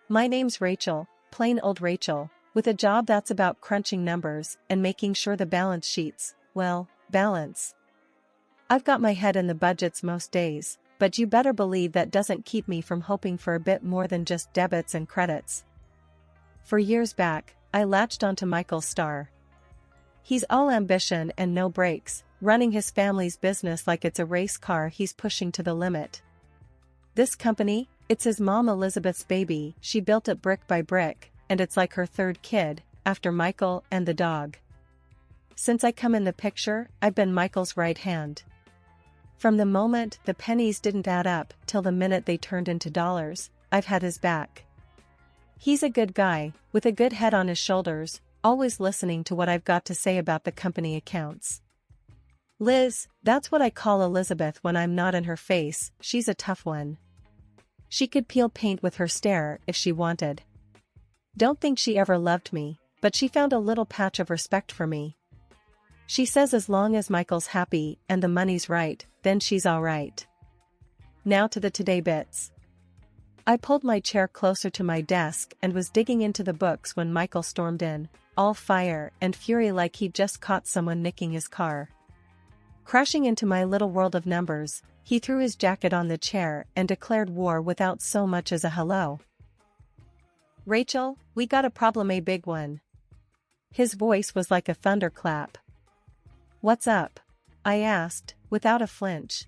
My name's Rachel, plain old Rachel, with a job that's about crunching numbers and making sure the balance sheets, well, balance. I've got my head in the budgets most days, but you better believe that doesn't keep me from hoping for a bit more than just debits and credits. For years back, I latched onto Michael's star. He's all ambition and no brakes, running his family's business like it's a race car he's pushing to the limit. This company, it's his mom Elizabeth's baby. She built it brick by brick, and it's like her third kid, after Michael and the dog. Since I come in the picture, I've been Michael's right hand. From the moment the pennies didn't add up till the minute they turned into dollars, I've had his back. He's a good guy, with a good head on his shoulders, always listening to what I've got to say about the company accounts. Liz, that's what I call Elizabeth when I'm not in her face. She's a tough one. She could peel paint with her stare if she wanted. Don't think she ever loved me, but she found a little patch of respect for me. She says as long as Michael's happy and the money's right, then she's all right. Now to the today bits. I pulled my chair closer to my desk and was digging into the books when Michael stormed in, all fire and fury like he'd just caught someone nicking his car. Crashing into my little world of numbers, he threw his jacket on the chair and declared war without so much as a hello. Rachel, we got a problem, a big one. His voice was like a thunderclap. What's up? I asked, without a flinch.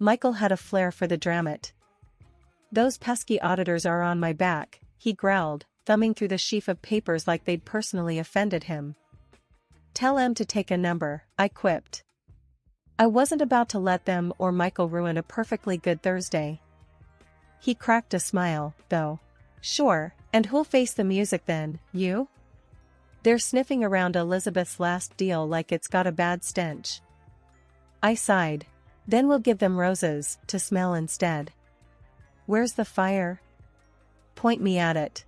Michael had a flair for the dramate. Those pesky auditors are on my back, he growled, thumbing through the sheaf of papers like they'd personally offended him. Tell them to take a number, I quipped. I wasn't about to let them or Michael ruin a perfectly good Thursday. He cracked a smile, though. Sure, and who'll face the music then, you? They're sniffing around Elizabeth's last deal like it's got a bad stench. I sighed. Then we'll give them roses to smell instead. Where's the fire? Point me at it.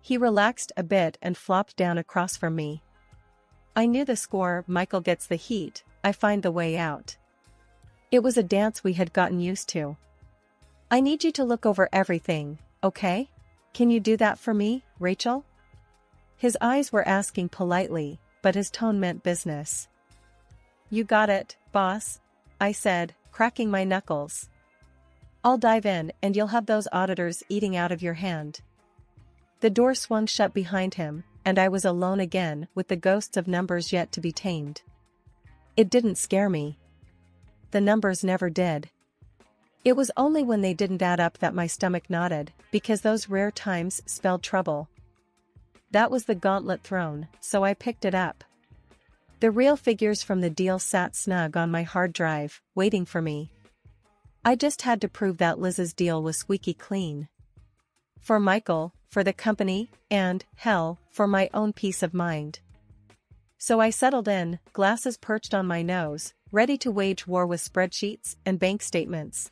He relaxed a bit and flopped down across from me. I knew the score. Michael gets the heat, I find the way out. It was a dance we had gotten used to. I need you to look over everything, okay? Can you do that for me, Rachel? His eyes were asking politely, but his tone meant business. You got it, boss, I said, cracking my knuckles. I'll dive in and you'll have those auditors eating out of your hand. The door swung shut behind him, and I was alone again with the ghosts of numbers yet to be tamed. It didn't scare me. The numbers never did. It was only when they didn't add up that my stomach knotted, because those rare times spelled trouble. That was the gauntlet thrown, so I picked it up. The real figures from the deal sat snug on my hard drive, waiting for me. I just had to prove that Liz's deal was squeaky clean. For Michael, for the company, and, hell, for my own peace of mind. So I settled in, glasses perched on my nose, ready to wage war with spreadsheets and bank statements.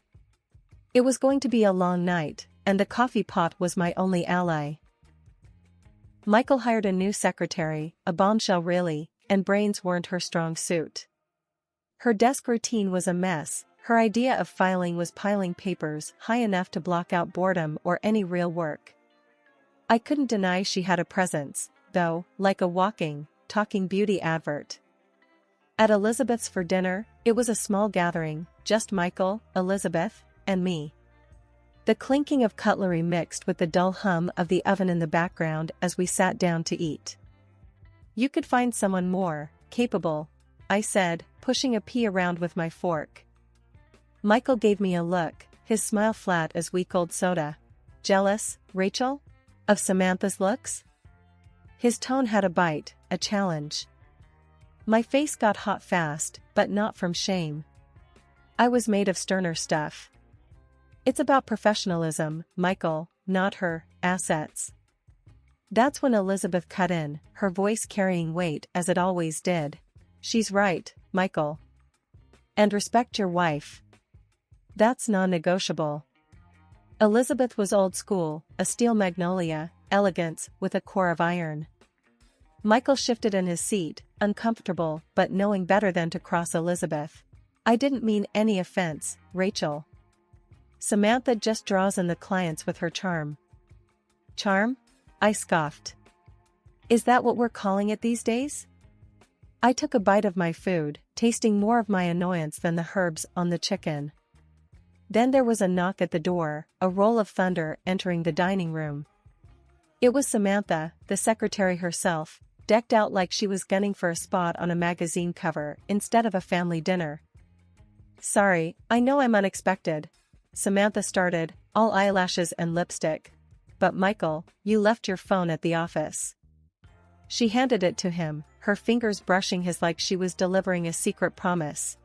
It was going to be a long night, and the coffee pot was my only ally. Michael hired a new secretary, a bombshell really, and brains weren't her strong suit. Her desk routine was a mess. Her idea of filing was piling papers high enough to block out boredom or any real work. I couldn't deny she had a presence, though, like a walking, talking beauty advert. At Elizabeth's for dinner, it was a small gathering, just Michael, Elizabeth, and me. The clinking of cutlery mixed with the dull hum of the oven in the background as we sat down to eat. You could find someone more capable, I said, pushing a pea around with my fork. Michael gave me a look, his smile flat as weak old soda. Jealous, Rachel? Of Samantha's looks? His tone had a bite, a challenge. My face got hot fast, but not from shame. I was made of sterner stuff. It's about professionalism, Michael, not her assets. That's when Elizabeth cut in, her voice carrying weight as it always did. She's right, Michael. And respect your wife. That's non-negotiable. Elizabeth was old school, a steel magnolia, elegance with a core of iron. Michael shifted in his seat, uncomfortable but knowing better than to cross Elizabeth. I didn't mean any offense, Rachel. Samantha just draws in the clients with her charm. Charm? I scoffed. Is that what we're calling it these days? I took a bite of my food, tasting more of my annoyance than the herbs on the chicken. Then there was a knock at the door, a roll of thunder entering the dining room. It was Samantha, the secretary herself, decked out like she was gunning for a spot on a magazine cover instead of a family dinner. Sorry, I know I'm unexpected. Samantha started, all eyelashes and lipstick. But Michael, you left your phone at the office. She handed it to him, her fingers brushing his like she was delivering a secret promise.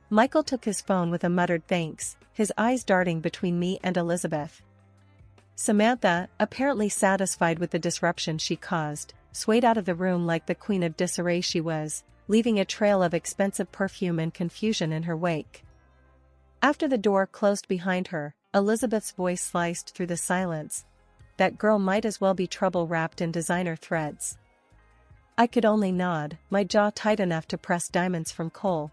Michael took his phone with a muttered thanks, his eyes darting between me and Elizabeth. Samantha, apparently satisfied with the disruption she caused, swayed out of the room like the queen of disarray she was, leaving a trail of expensive perfume and confusion in her wake. After the door closed behind her, Elizabeth's voice sliced through the silence. That girl might as well be trouble wrapped in designer threads. I could only nod, my jaw tight enough to press diamonds from coal.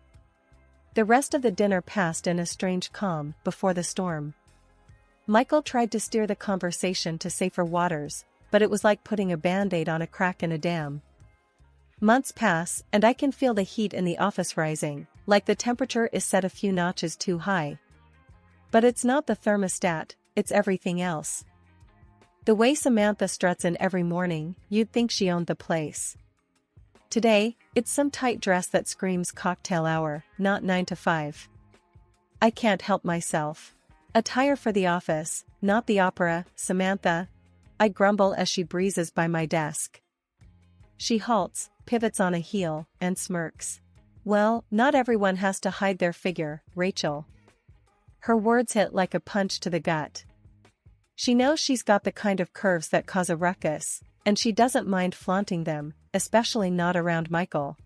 The rest of the dinner passed in a strange calm before the storm. Michael tried to steer the conversation to safer waters, but it was like putting a band-aid on a crack in a dam. Months pass, and I can feel the heat in the office rising, like the temperature is set a few notches too high. But it's not the thermostat, it's everything else. The way Samantha struts in every morning, you'd think she owned the place. Today, it's some tight dress that screams cocktail hour, not 9 to 5. I can't help myself. Attire for the office, not the opera, Samantha. I grumble as she breezes by my desk. She halts, pivots on a heel, and smirks. Well, not everyone has to hide their figure, Rachel. Her words hit like a punch to the gut. She knows she's got the kind of curves that cause a ruckus, and she doesn't mind flaunting them, especially not around Michael.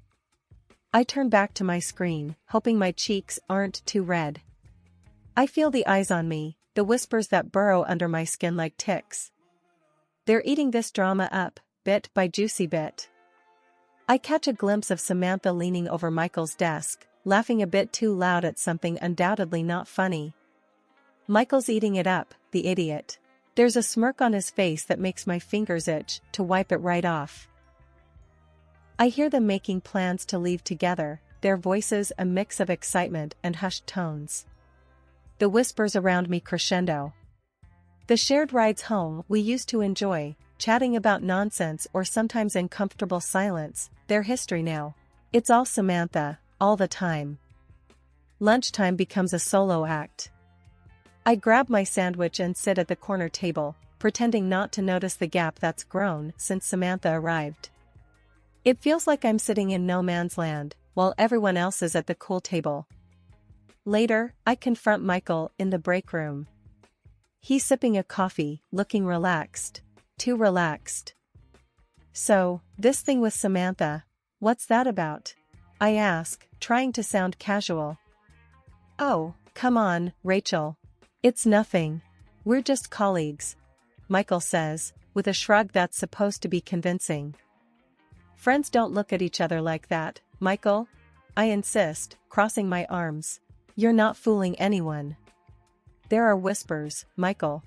I turn back to my screen, hoping my cheeks aren't too red. I feel the eyes on me, the whispers that burrow under my skin like ticks. They're eating this drama up, bit by juicy bit. I catch a glimpse of Samantha leaning over Michael's desk, laughing a bit too loud at something undoubtedly not funny. Michael's eating it up, the idiot. There's a smirk on his face that makes my fingers itch to wipe it right off. I hear them making plans to leave together, their voices a mix of excitement and hushed tones. The whispers around me crescendo. The shared rides home we used to enjoy, chatting about nonsense or sometimes in comfortable silence, they're history now. It's all Samantha, all the time. Lunchtime becomes a solo act. I grab my sandwich and sit at the corner table, pretending not to notice the gap that's grown since Samantha arrived. It feels like I'm sitting in no man's land, while everyone else is at the cool table. Later, I confront Michael in the break room. He's sipping a coffee, looking relaxed. Too relaxed. So, this thing with Samantha, what's that about? I ask, trying to sound casual. Oh, come on, Rachel. It's nothing. We're just colleagues, Michael says, with a shrug that's supposed to be convincing. Friends don't look at each other like that, Michael. I insist, crossing my arms. You're not fooling anyone. There are whispers, Michael.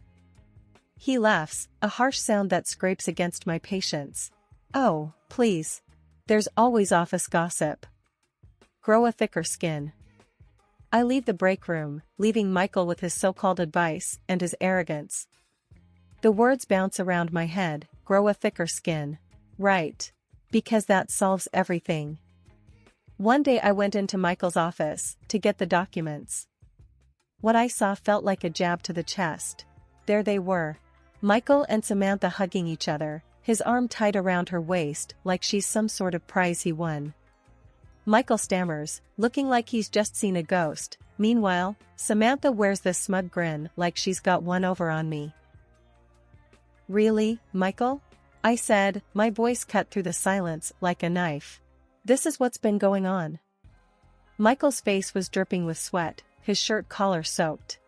He laughs, a harsh sound that scrapes against my patience. Oh, please. There's always office gossip. Grow a thicker skin. I leave the break room, leaving Michael with his so-called advice and his arrogance. The words bounce around my head, grow a thicker skin. Right. Because that solves everything. One day I went into Michael's office to get the documents. What I saw felt like a jab to the chest. There they were. Michael and Samantha hugging each other, his arm tight around her waist like she's some sort of prize he won. Michael stammers, looking like he's just seen a ghost. Meanwhile, Samantha wears this smug grin like she's got one over on me. Really, Michael? I said, my voice cut through the silence like a knife. This is what's been going on. Michael's face was dripping with sweat, his shirt collar soaked.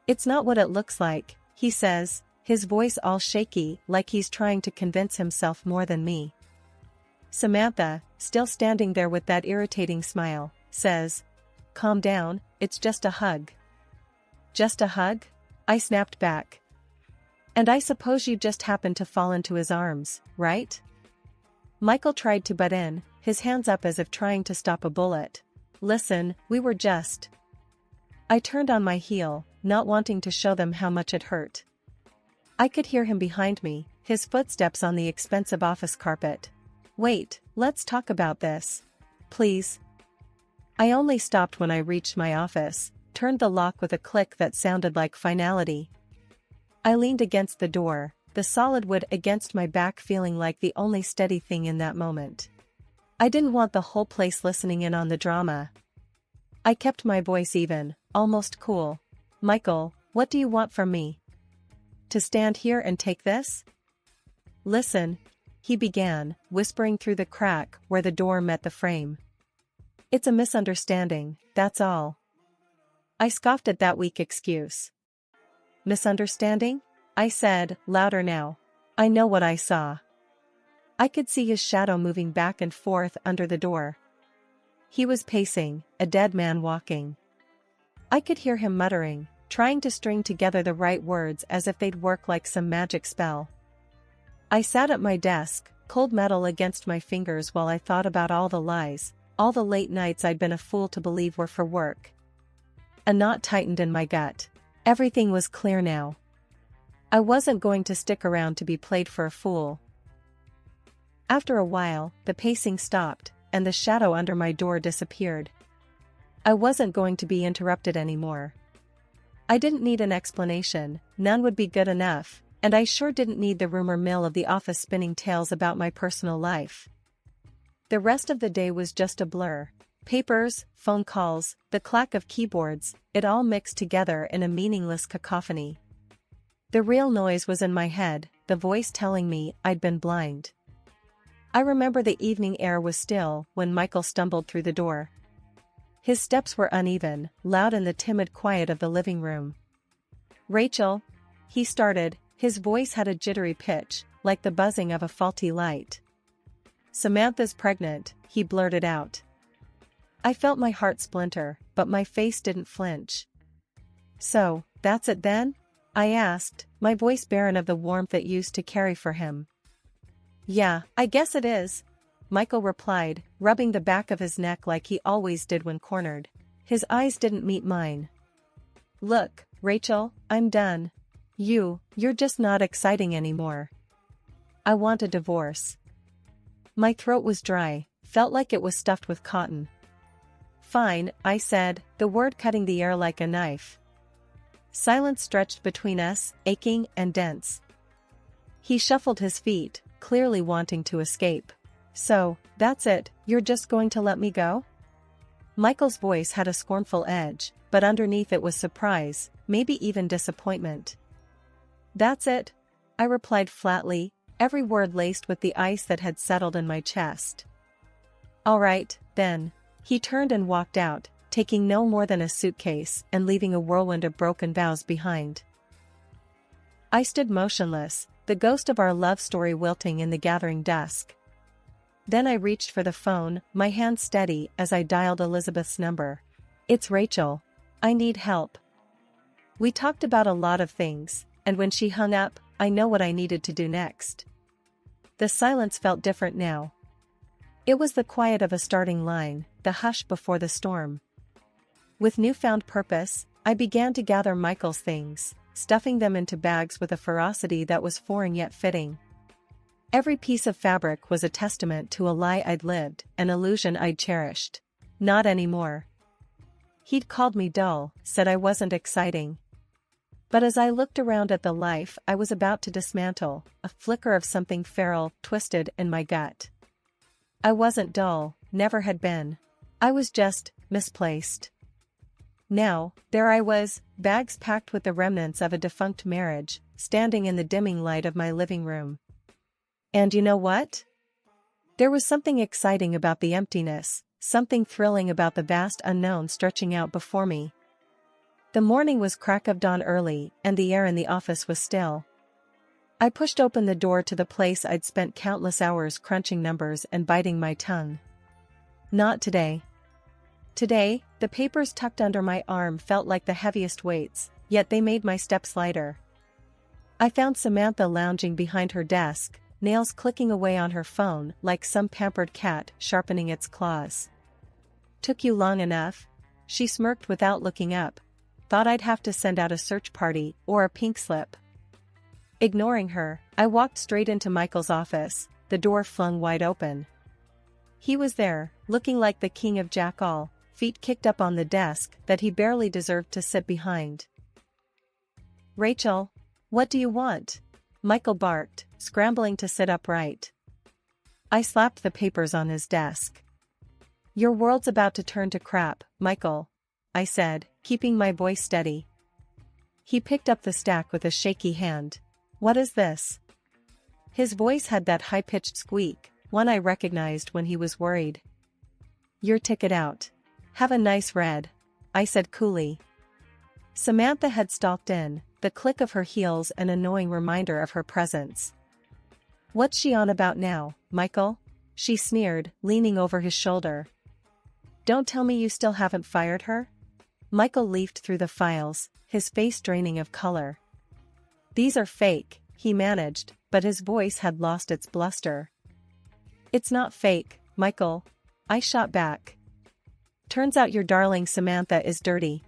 It's not what it looks like, he says, his voice all shaky like he's trying to convince himself more than me. Samantha, still standing there with that irritating smile, says, calm down, it's just a hug. Just a hug? I snapped back. And I suppose you just happened to fall into his arms, right? Michael tried to butt in, his hands up as if trying to stop a bullet. Listen, we were just... I turned on my heel, not wanting to show them how much it hurt. I could hear him behind me, his footsteps on the expensive office carpet. Wait, let's talk about this. Please. I only stopped when I reached my office, turned the lock with a click that sounded like finality. I leaned against the door, the solid wood against my back feeling like the only steady thing in that moment. I didn't want the whole place listening in on the drama. I kept my voice even, almost cool. Michael, what do you want from me? To stand here and take this? Listen, he began, whispering through the crack where the door met the frame. It's a misunderstanding, that's all. I scoffed at that weak excuse. Misunderstanding? I said, louder now. I know what I saw. I could see his shadow moving back and forth under the door. He was pacing, a dead man walking. I could hear him muttering, trying to string together the right words as if they'd work like some magic spell. I sat at my desk, cold metal against my fingers while I thought about all the lies, all the late nights I'd been a fool to believe were for work. A knot tightened in my gut. Everything was clear now. I wasn't going to stick around to be played for a fool. After a while, the pacing stopped, and the shadow under my door disappeared. I wasn't going to be interrupted anymore. I didn't need an explanation, none would be good enough, and I sure didn't need the rumor mill of the office spinning tales about my personal life. The rest of the day was just a blur. Papers, phone calls, the clack of keyboards, it all mixed together in a meaningless cacophony. The real noise was in my head, the voice telling me I'd been blind. I remember the evening air was still when Michael stumbled through the door. His steps were uneven, loud in the timid quiet of the living room. Rachel, he started, his voice had a jittery pitch, like the buzzing of a faulty light. Samantha's pregnant, he blurted out. I felt my heart splinter, but my face didn't flinch. So, that's it then? I asked, my voice barren of the warmth it used to carry for him. Yeah, I guess it is, Michael replied, rubbing the back of his neck like he always did when cornered. His eyes didn't meet mine. Look, Rachel, I'm done. You're just not exciting anymore. I want a divorce. My throat was dry, felt like it was stuffed with cotton. Fine, I said, the word cutting the air like a knife. Silence stretched between us, aching and dense. He shuffled his feet, clearly wanting to escape. So, that's it, you're just going to let me go? Michael's voice had a scornful edge, but underneath it was surprise, maybe even disappointment. That's it, I replied flatly, every word laced with the ice that had settled in my chest. All right, then. He turned and walked out, taking no more than a suitcase and leaving a whirlwind of broken vows behind. I stood motionless, the ghost of our love story wilting in the gathering dusk. Then I reached for the phone, my hand steady as I dialed Elizabeth's number. It's Rachel. I need help. We talked about a lot of things, and when she hung up, I know what I needed to do next. The silence felt different now. It was the quiet of a starting line, the hush before the storm. With newfound purpose, I began to gather Michael's things, stuffing them into bags with a ferocity that was foreign yet fitting. Every piece of fabric was a testament to a lie I'd lived, an illusion I'd cherished. Not anymore. He'd called me dull, said I wasn't exciting. But as I looked around at the life I was about to dismantle, a flicker of something feral twisted in my gut. I wasn't dull, never had been. I was just misplaced. Now, there I was, bags packed with the remnants of a defunct marriage, standing in the dimming light of my living room. And you know what? There was something exciting about the emptiness, something thrilling about the vast unknown stretching out before me. The morning was crack of dawn early, and the air in the office was still. I pushed open the door to the place I'd spent countless hours crunching numbers and biting my tongue. Not today. Today, the papers tucked under my arm felt like the heaviest weights, yet they made my steps lighter. I found Samantha lounging behind her desk, nails clicking away on her phone like some pampered cat sharpening its claws. "Took you long enough?" She smirked without looking up. "Thought I'd have to send out a search party or a pink slip." Ignoring her, I walked straight into Michael's office, the door flung wide open. He was there, looking like the king of jack-all, feet kicked up on the desk that he barely deserved to sit behind. "Rachel, what do you want?" Michael barked, scrambling to sit upright. I slapped the papers on his desk. "Your world's about to turn to crap, Michael," I said, keeping my voice steady. He picked up the stack with a shaky hand. "What is this?" His voice had that high-pitched squeak, one I recognized when he was worried. "Your ticket out. Have a nice read," I said coolly. Samantha had stalked in, the click of her heels an annoying reminder of her presence. "What's she on about now, Michael?" she sneered, leaning over his shoulder. "Don't tell me you still haven't fired her?" Michael leafed through the files, his face draining of color. "These are fake," he managed, but his voice had lost its bluster. "It's not fake, Michael," I shot back. "Turns out your darling Samantha is dirty.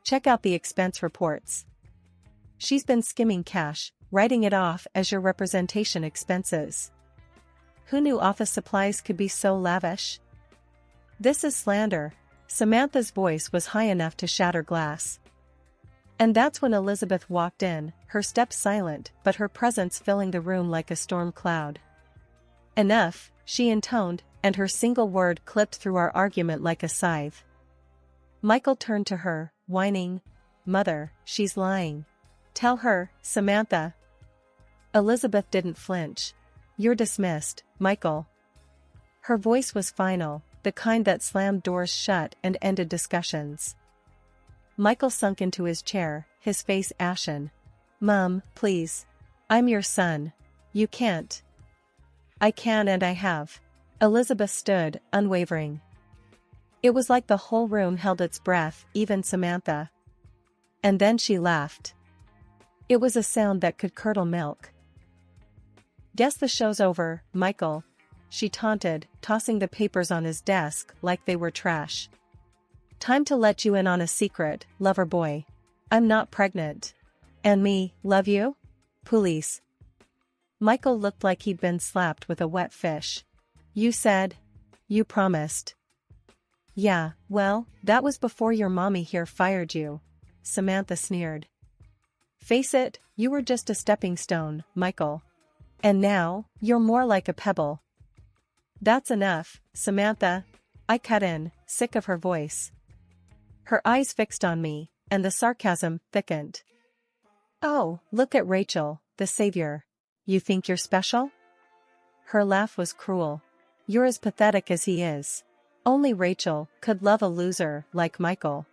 Check out the expense reports. She's been skimming cash, writing it off as your representation expenses. Who knew office supplies could be so lavish?" "This is slander." Samantha's voice was high enough to shatter glass. And that's when Elizabeth walked in, her steps silent but her presence filling the room like a storm cloud. "Enough," she intoned, and her single word clipped through our argument like a scythe. Michael turned to her, whining, "Mother, she's lying. Tell her, Samantha." Elizabeth didn't flinch. "You're dismissed, Michael." Her voice was final, the kind that slammed doors shut and ended discussions. Michael sunk into his chair, his face ashen. "Mom, please. I'm your son. You can't." "I can and I have." Elizabeth stood, unwavering. It was like the whole room held its breath, even Samantha. And then she laughed. It was a sound that could curdle milk. "Guess the show's over, Michael," she taunted, tossing the papers on his desk like they were trash. "Time to let you in on a secret, lover boy. I'm not pregnant." "And me, love you? Police." Michael looked like he'd been slapped with a wet fish. "You said? You promised." "Yeah, well, that was before your mommy here fired you," Samantha sneered. "Face it, you were just a stepping stone, Michael. And now, you're more like a pebble." "That's enough, Samantha," I cut in, sick of her voice. Her eyes fixed on me, and the sarcasm thickened. "Oh, look at Rachel, the savior. You think you're special?" Her laugh was cruel. "You're as pathetic as he is. Only Rachel could love a loser like Michael."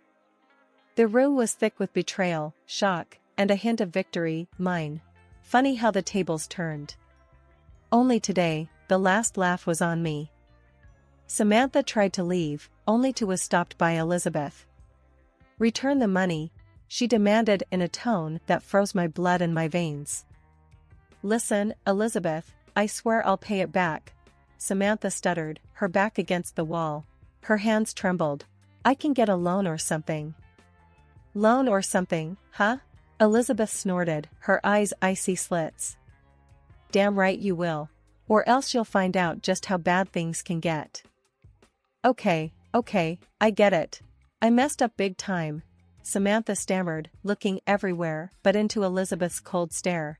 The room was thick with betrayal, shock, and a hint of victory, mine. Funny how the tables turned. Only today, the last laugh was on me. Samantha tried to leave, only to was stopped by Elizabeth. "Return the money," she demanded in a tone that froze my blood in my veins. "Listen, Elizabeth, I swear I'll pay it back," Samantha stuttered, her back against the wall. Her hands trembled. "I can get a loan or something." "Loan or something, huh?" Elizabeth snorted, her eyes icy slits. "Damn right you will. Or else you'll find out just how bad things can get." Okay, I get it. I messed up big time," Samantha stammered, looking everywhere but into Elizabeth's cold stare.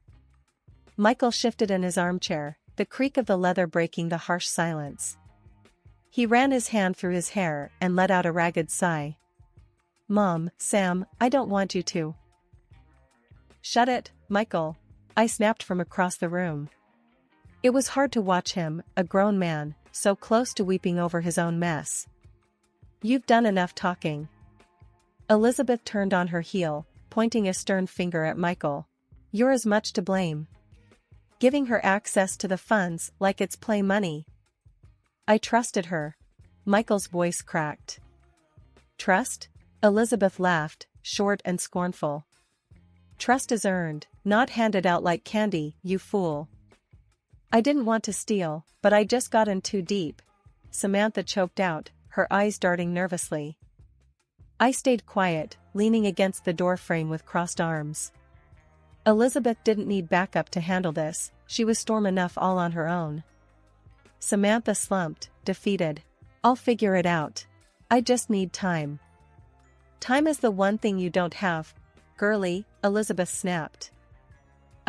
Michael shifted in his armchair, the creak of the leather breaking the harsh silence. He ran his hand through his hair and let out a ragged sigh. "Mom, Sam, I don't want you to." "Shut it, Michael," I snapped from across the room. It was hard to watch him, a grown man, so close to weeping over his own mess. "You've done enough talking." Elizabeth turned on her heel, pointing a stern finger at Michael. "You're as much to blame. Giving her access to the funds like it's play money." "I trusted her." Michael's voice cracked. "Trust?" Elizabeth laughed, short and scornful. "Trust is earned, Not handed out like candy, you fool. I didn't want to steal, but I just got in too deep. Samantha choked out, her eyes darting nervously. I stayed quiet, leaning against the doorframe with crossed arms. Elizabeth didn't need backup to handle this, she was storm enough all on her own. Samantha slumped, defeated. I'll figure it out. I just need time. Time is the one thing you don't have, girlie, Elizabeth snapped.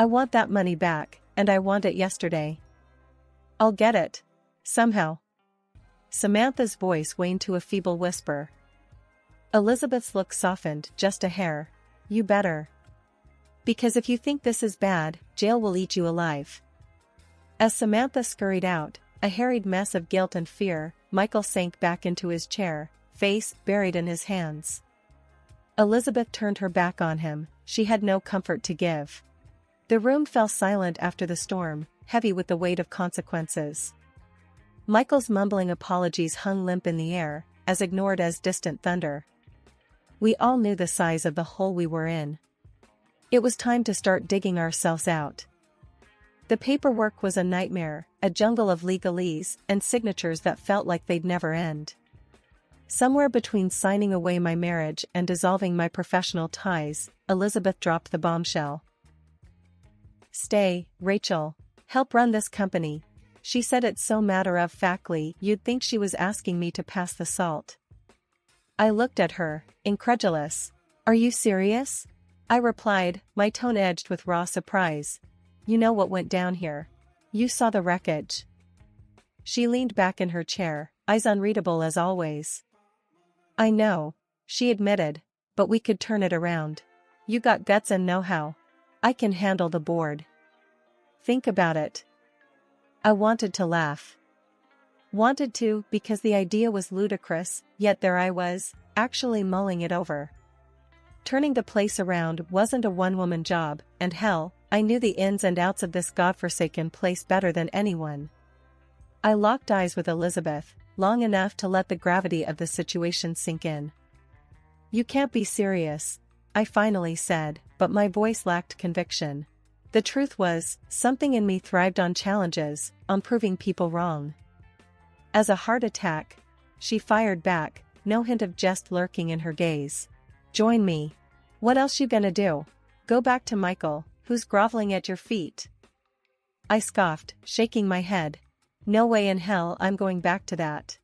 I want that money back, and I want it yesterday. I'll get it. Somehow. Samantha's voice waned to a feeble whisper. Elizabeth's look softened just a hair. You better. Because if you think this is bad, jail will eat you alive. As Samantha scurried out, a harried mess of guilt and fear, Michael sank back into his chair, face buried in his hands. Elizabeth turned her back on him, she had no comfort to give. The room fell silent after the storm, heavy with the weight of consequences. Michael's mumbling apologies hung limp in the air, as ignored as distant thunder. We all knew the size of the hole we were in. It was time to start digging ourselves out. The paperwork was a nightmare, a jungle of legalese and signatures that felt like they'd never end. Somewhere between signing away my marriage and dissolving my professional ties, Elizabeth dropped the bombshell. Stay, Rachel. Help run this company. She said it so matter-of-factly you'd think she was asking me to pass the salt. I looked at her, incredulous. Are you serious? I replied, my tone edged with raw surprise. You know what went down here. You saw the wreckage. She leaned back in her chair, eyes unreadable as always. I know, she admitted, but we could turn it around. You got guts and know-how. I can handle the board. Think about it. I wanted to laugh. Wanted to because the idea was ludicrous, yet there I was, actually mulling it over. Turning the place around wasn't a one-woman job, and hell, I knew the ins and outs of this godforsaken place better than anyone. I locked eyes with Elizabeth, long enough to let the gravity of the situation sink in. You can't be serious, I finally said, but my voice lacked conviction. The truth was, something in me thrived on challenges, on proving people wrong. As a heart attack, she fired back, no hint of jest lurking in her gaze. Join me. What else you gonna do? Go back to Michael, who's groveling at your feet? I scoffed, shaking my head. No way in hell I'm going back to that.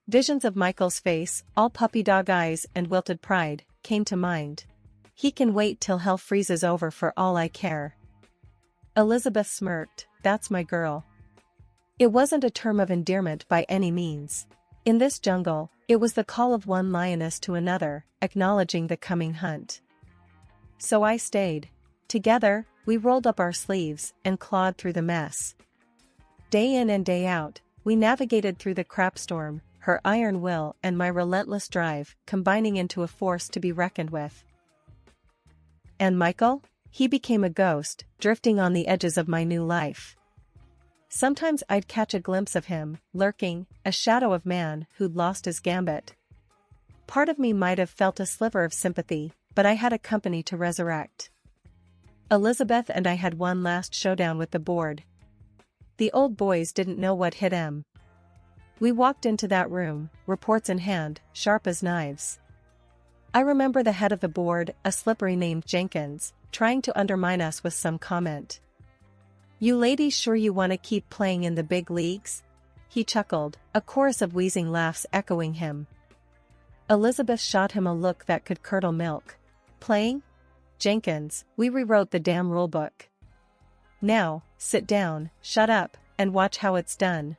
Visions of Michael's face, all puppy dog eyes and wilted pride, came to mind. He can wait till hell freezes over for all I care. Elizabeth smirked, that's my girl. It wasn't a term of endearment by any means. In this jungle, it was the call of one lioness to another, acknowledging the coming hunt. So I stayed. Together, we rolled up our sleeves and clawed through the mess. Day in and day out, we navigated through the crap storm, her iron will and my relentless drive combining into a force to be reckoned with. And Michael? He became a ghost, drifting on the edges of my new life. Sometimes I'd catch a glimpse of him, lurking, a shadow of man who'd lost his gambit. Part of me might have felt a sliver of sympathy, but I had a company to resurrect. Elizabeth and I had one last showdown with the board. The old boys didn't know what hit 'em. We walked into that room, reports in hand, sharp as knives. I remember the head of the board, a slippery named Jenkins, trying to undermine us with some comment. You ladies sure you want to keep playing in the big leagues? He chuckled, a chorus of wheezing laughs echoing him. Elizabeth shot him a look that could curdle milk. Playing? Jenkins, we rewrote the damn rulebook. Now, sit down, shut up, and watch how it's done.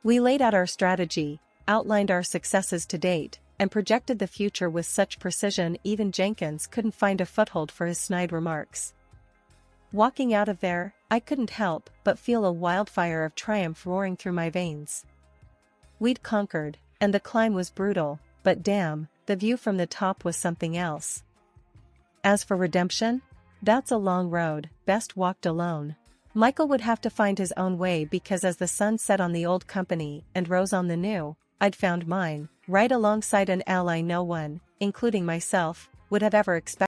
We laid out our strategy, outlined our successes to date, and projected the future with such precision even Jenkins couldn't find a foothold for his snide remarks. Walking out of there, I couldn't help but feel a wildfire of triumph roaring through my veins. We'd conquered, and the climb was brutal, but damn, the view from the top was something else. As for redemption? That's a long road, best walked alone. Michael would have to find his own way because as the sun set on the old company and rose on the new, I'd found mine, right alongside an ally no one, including myself, would have ever expected.